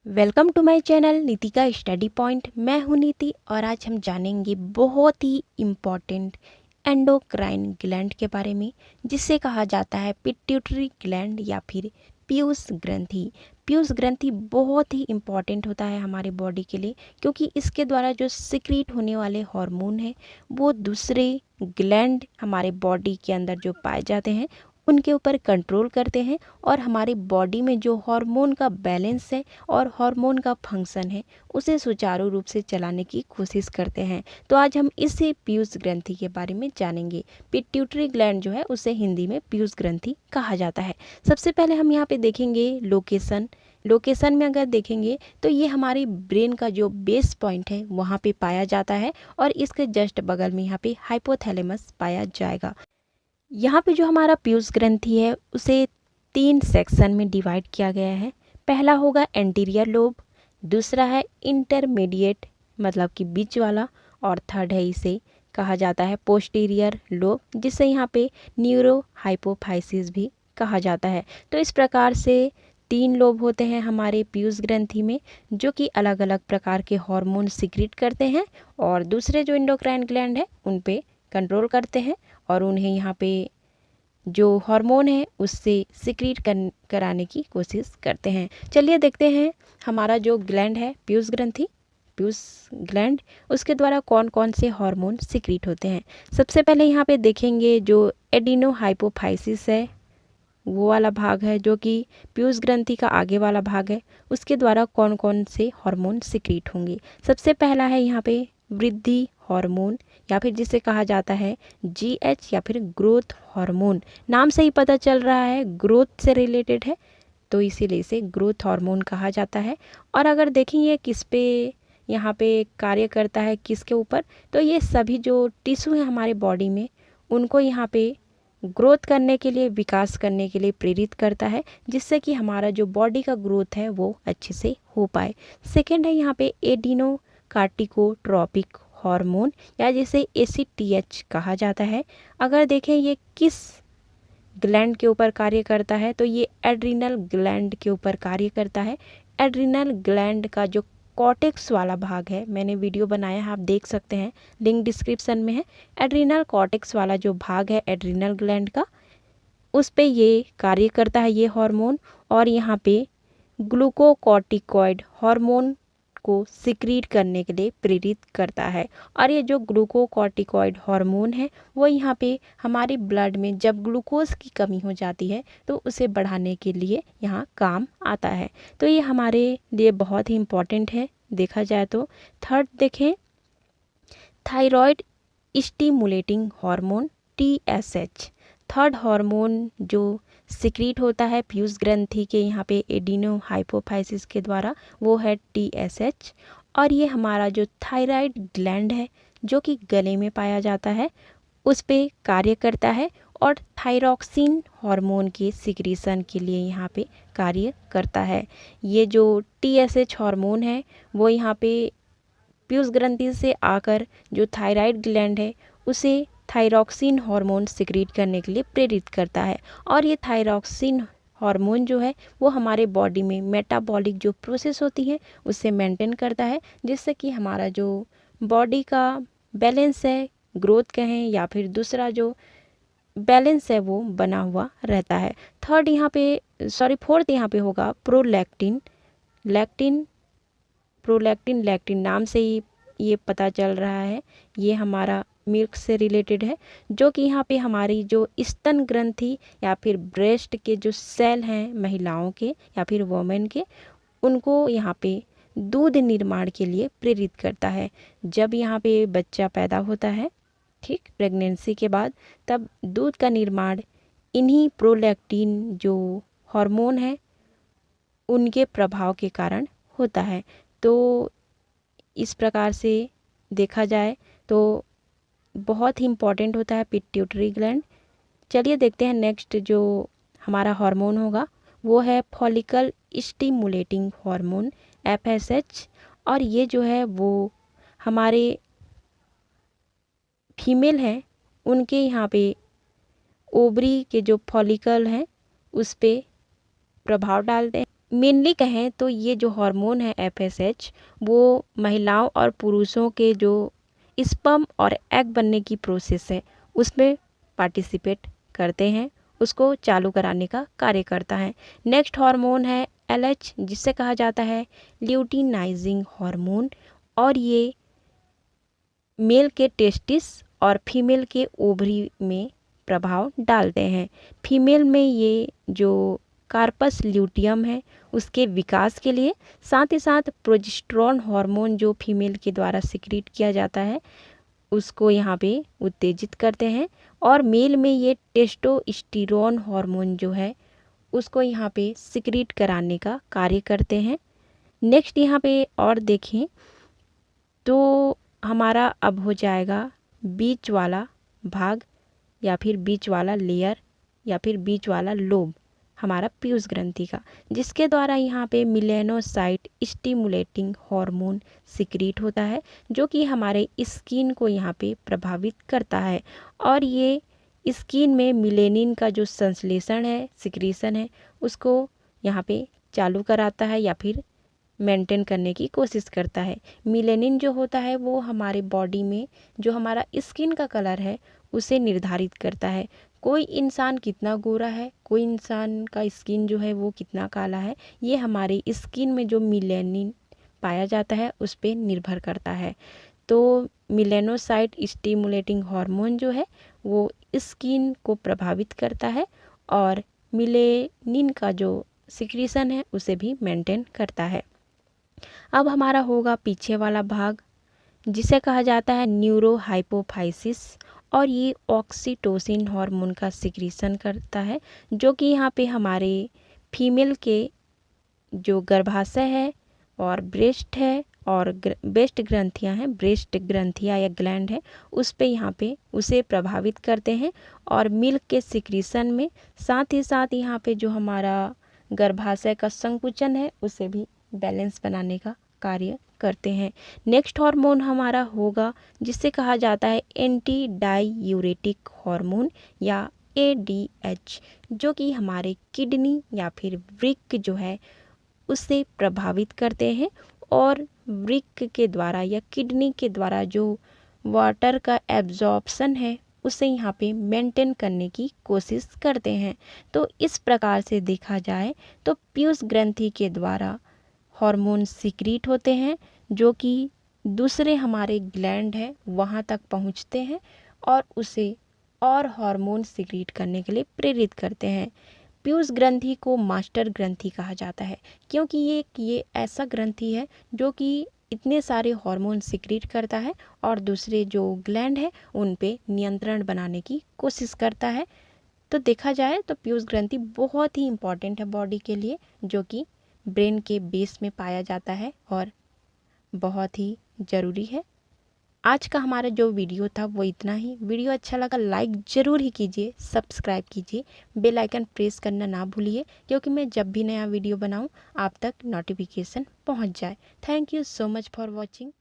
Welcome to my channel नीति का study point. मैं हूं नीति और आज हम जानेंगे बहुत ही इम्पॉर्टेंट एंडोक्राइन ग्लैंड के बारे में, जिसे कहा जाता है पिट्यूटरी ग्लैंड या फिर पीयूष ग्रंथि। पीयूष ग्रंथि बहुत ही इम्पॉर्टेंट होता है हमारे बॉडी के लिए, क्योंकि इसके द्वारा जो सिक्रीट होने वाले हार्मोन हैं वो दूसरे ग्लैंड हमारे बॉडी के अंदर जो पाए जाते हैं उनके ऊपर कंट्रोल करते हैं और हमारी बॉडी में जो हार्मोन का बैलेंस है और हार्मोन का फंक्शन है उसे सुचारू रूप से चलाने की कोशिश करते हैं। तो आज हम इसी पीयूष ग्रंथि के बारे में जानेंगे। पिट्यूटरी ग्लैंड जो है उसे हिंदी में पीयूष ग्रंथि कहा जाता है। सबसे पहले हम यहाँ पे देखेंगे लोकेशन में अगर देखेंगे तो ये हमारे ब्रेन का जो बेस पॉइंट है वहाँ पे पाया जाता है और इसके जस्ट बगल में यहाँ पे हाइपोथैलेमस पाया जाएगा। यहाँ पे जो हमारा पीयूष ग्रंथि है उसे 3 सेक्शन में डिवाइड किया गया है। पहला होगा एंटीरियर लोब, दूसरा है इंटरमीडिएट मतलब कि बीच वाला, और थर्ड है इसे कहा जाता है पोस्टीरियर लोब, जिसे यहाँ पे न्यूरो हाइपोफाइसिस भी कहा जाता है। तो इस प्रकार से 3 लोब होते हैं हमारे पीयूष ग्रंथि में, जो कि अलग अलग प्रकार के हार्मोन सिक्रीट करते हैं और दूसरे जो एंडोक्राइन ग्लैंड है उन पे कंट्रोल करते हैं और उन्हें यहाँ पे जो हार्मोन है उससे सिक्रीट कराने की कोशिश करते हैं। चलिए देखते हैं हमारा जो ग्लैंड है पीयूष ग्लैंड, उसके द्वारा कौन कौन से हार्मोन सिक्रीट होते हैं। सबसे पहले यहाँ पे देखेंगे जो एडिनो हाइपोफाइसिस है, वो वाला भाग है जो कि पीयूष ग्रंथि का आगे वाला भाग है। उसके द्वारा कौन कौन से हार्मोन सिक्रीट होंगे। सबसे पहला है यहाँ पे वृद्धि हार्मोन या फिर जिसे कहा जाता है जीएच या फिर ग्रोथ हार्मोन। नाम से ही पता चल रहा है ग्रोथ से रिलेटेड है, तो इसीलिए इसे ग्रोथ हार्मोन कहा जाता है। और अगर देखेंगे किस पे यहाँ पे कार्य करता है, किसके ऊपर, तो ये सभी जो टिश्यू है हमारे बॉडी में उनको यहाँ पे ग्रोथ करने के लिए, विकास करने के लिए प्रेरित करता है, जिससे कि हमारा जो बॉडी का ग्रोथ है वो अच्छे से हो पाए। सेकेंड है यहाँ पे एडिनो कार्टिकोट्रोपिक हार्मोन या जिसे ACTH कहा जाता है। अगर देखें ये किस ग्लैंड के ऊपर कार्य करता है, तो ये एड्रिनल ग्लैंड के ऊपर कार्य करता है। एड्रिनल ग्लैंड का जो कॉर्टेक्स वाला भाग है, मैंने वीडियो बनाया है, आप देख सकते हैं, लिंक डिस्क्रिप्शन में है। एड्रिनल कॉर्टेक्स वाला जो भाग है एड्रिनल ग्लैंड का, उस पे ये कार्य करता है ये हार्मोन और यहाँ पे ग्लूकोकॉर्टिकॉइड हार्मोन को सिक्रीट करने के लिए प्रेरित करता है। और ये जो ग्लूकोकॉर्टिकॉइड हार्मोन है वो यहाँ पे हमारे ब्लड में जब ग्लूकोज की कमी हो जाती है तो उसे बढ़ाने के लिए यहाँ काम आता है। तो ये हमारे लिए बहुत ही इम्पॉर्टेंट है देखा जाए तो। थर्ड देखें thyroid stimulating hormone TSH। Third hormone जो सिक्रीट होता है पीयूष ग्रंथि के यहाँ पे एडिनो हाइपोफाइसिस के द्वारा, वो है TSH। और ये हमारा जो थायराइड ग्लैंड है जो कि गले में पाया जाता है उस पे कार्य करता है और थायरॉक्सिन हार्मोन के सिक्रीशन के लिए यहाँ पे कार्य करता है। ये जो TSH हार्मोन है वो यहाँ पे पीयूष ग्रंथि से आकर जो थायराइड ग्लैंड है उसे थायरॉक्सिन हार्मोन सिक्रीट करने के लिए प्रेरित करता है। और ये थायरॉक्सिन हार्मोन जो है वो हमारे बॉडी में मेटाबॉलिक जो प्रोसेस होती है उससे मेंटेन करता है, जिससे कि हमारा जो बॉडी का बैलेंस है, ग्रोथ कहें या फिर दूसरा जो बैलेंस है वो बना हुआ रहता है। फोर्थ यहाँ पे होगा लैक्टिन नाम से ही ये पता चल रहा है, ये हमारा मिल्क से रिलेटेड है, जो कि यहाँ पे हमारी जो स्तन ग्रंथि या फिर ब्रेस्ट के जो सेल हैं महिलाओं के या फिर वुमेन के, उनको यहाँ पे दूध निर्माण के लिए प्रेरित करता है। जब यहाँ पे बच्चा पैदा होता है, ठीक, प्रेगनेंसी के बाद, तब दूध का निर्माण इन्हीं प्रोलैक्टिन जो हार्मोन है उनके प्रभाव के कारण होता है। तो इस प्रकार से देखा जाए तो बहुत ही इम्पॉर्टेंट होता है पिट्यूटरी ग्लैंड। चलिए देखते हैं नेक्स्ट जो हमारा हार्मोन होगा वो है फॉलिकल स्टिमुलेटिंग हार्मोन FSH। और ये जो है वो हमारे फीमेल हैं उनके यहाँ पे ओवरी के जो फॉलिकल हैं उस पे प्रभाव डालते हैं। मेनली कहें तो ये जो हार्मोन है FSH वो महिलाओं और पुरुषों के जो स्पर्म और एग बनने की प्रोसेस है उसमें पार्टिसिपेट करते हैं, उसको चालू कराने का कार्य करता है। नेक्स्ट हार्मोन है LH, जिसे कहा जाता है ल्यूटिनाइजिंग हार्मोन, और ये मेल के टेस्टिस और फीमेल के ओवरी में प्रभाव डालते हैं। फीमेल में ये जो कार्पस ल्यूटियम है उसके विकास के लिए, साथ ही साथ प्रोजेस्टेरोन हार्मोन जो फीमेल के द्वारा सिक्रीट किया जाता है उसको यहाँ पे उत्तेजित करते हैं, और मेल में ये टेस्टोस्टेरोन हार्मोन जो है उसको यहाँ पे सिक्रीट कराने का कार्य करते हैं। नेक्स्ट यहाँ पे और देखें तो हमारा अब हो जाएगा बीच वाला भाग या फिर बीच वाला लेयर या फिर बीच वाला लोब हमारा पीयूष ग्रंथि का, जिसके द्वारा यहाँ पे मिलेनोसाइट स्टिमुलेटिंग हार्मोन सिक्रीट होता है जो कि हमारे स्किन को यहाँ पे प्रभावित करता है, और ये स्किन में मिलेनिन का जो संश्लेषण है, सिक्रीशन है, उसको यहाँ पे चालू कराता है या फिर मेंटेन करने की कोशिश करता है। मिलेनिन जो होता है वो हमारे बॉडी में जो हमारा स्किन का कलर है उसे निर्धारित करता है। कोई इंसान कितना गोरा है, कोई इंसान का स्किन जो है वो कितना काला है, ये हमारे स्किन में जो मिलेनिन पाया जाता है उस पर निर्भर करता है। तो मिलेनोसाइट स्टिमुलेटिंग हार्मोन जो है वो स्किन को प्रभावित करता है और मिलेनिन का जो सिक्रीशन है उसे भी मेंटेन करता है। अब हमारा होगा पीछे वाला भाग जिसे कहा जाता है न्यूरोहाइपोफाइसिस, और ये ऑक्सीटोसिन हार्मोन का सिक्रीशन करता है जो कि यहाँ पे हमारे फीमेल के जो गर्भाशय है और ब्रेस्ट है और ब्रेस्ट ग्रंथियाँ हैं, ब्रेस्ट ग्रंथियाँ या ग्लैंड है उस पे यहाँ पे उसे प्रभावित करते हैं, और मिल्क के सिक्रीशन में साथ ही साथ यहाँ पे जो हमारा गर्भाशय का संकुचन है उसे भी बैलेंस बनाने का कार्य करते हैं। नेक्स्ट हार्मोन हमारा होगा जिसे कहा जाता है एंटी डाईयूरेटिक हार्मोन या ADH, जो कि हमारे किडनी या फिर वृक्क जो है उससे प्रभावित करते हैं, और वृक्क के द्वारा या किडनी के द्वारा जो वाटर का एब्जॉर्प्शन है उसे यहाँ पे मेंटेन करने की कोशिश करते हैं। तो इस प्रकार से देखा जाए तो पीयूष ग्रंथि के द्वारा हार्मोन सिक्रीट होते हैं जो कि दूसरे हमारे ग्लैंड है वहाँ तक पहुँचते हैं और उसे और हार्मोन सिक्रीट करने के लिए प्रेरित करते हैं। पीयूष ग्रंथि को मास्टर ग्रंथि कहा जाता है क्योंकि ये ऐसा ग्रंथि है जो कि इतने सारे हार्मोन सिक्रीट करता है और दूसरे जो ग्लैंड है उन पे नियंत्रण बनाने की कोशिश करता है। तो देखा जाए तो पीयूष ग्रंथि बहुत ही इम्पॉर्टेंट है बॉडी के लिए, जो कि ब्रेन के बेस में पाया जाता है और बहुत ही ज़रूरी है। आज का हमारा जो वीडियो था वो इतना ही। वीडियो अच्छा लगा लाइक ज़रूर ही कीजिए, सब्सक्राइब कीजिए, बेल आइकन प्रेस करना ना भूलिए क्योंकि मैं जब भी नया वीडियो बनाऊं आप तक नोटिफिकेशन पहुंच जाए। Thank you so much for watching.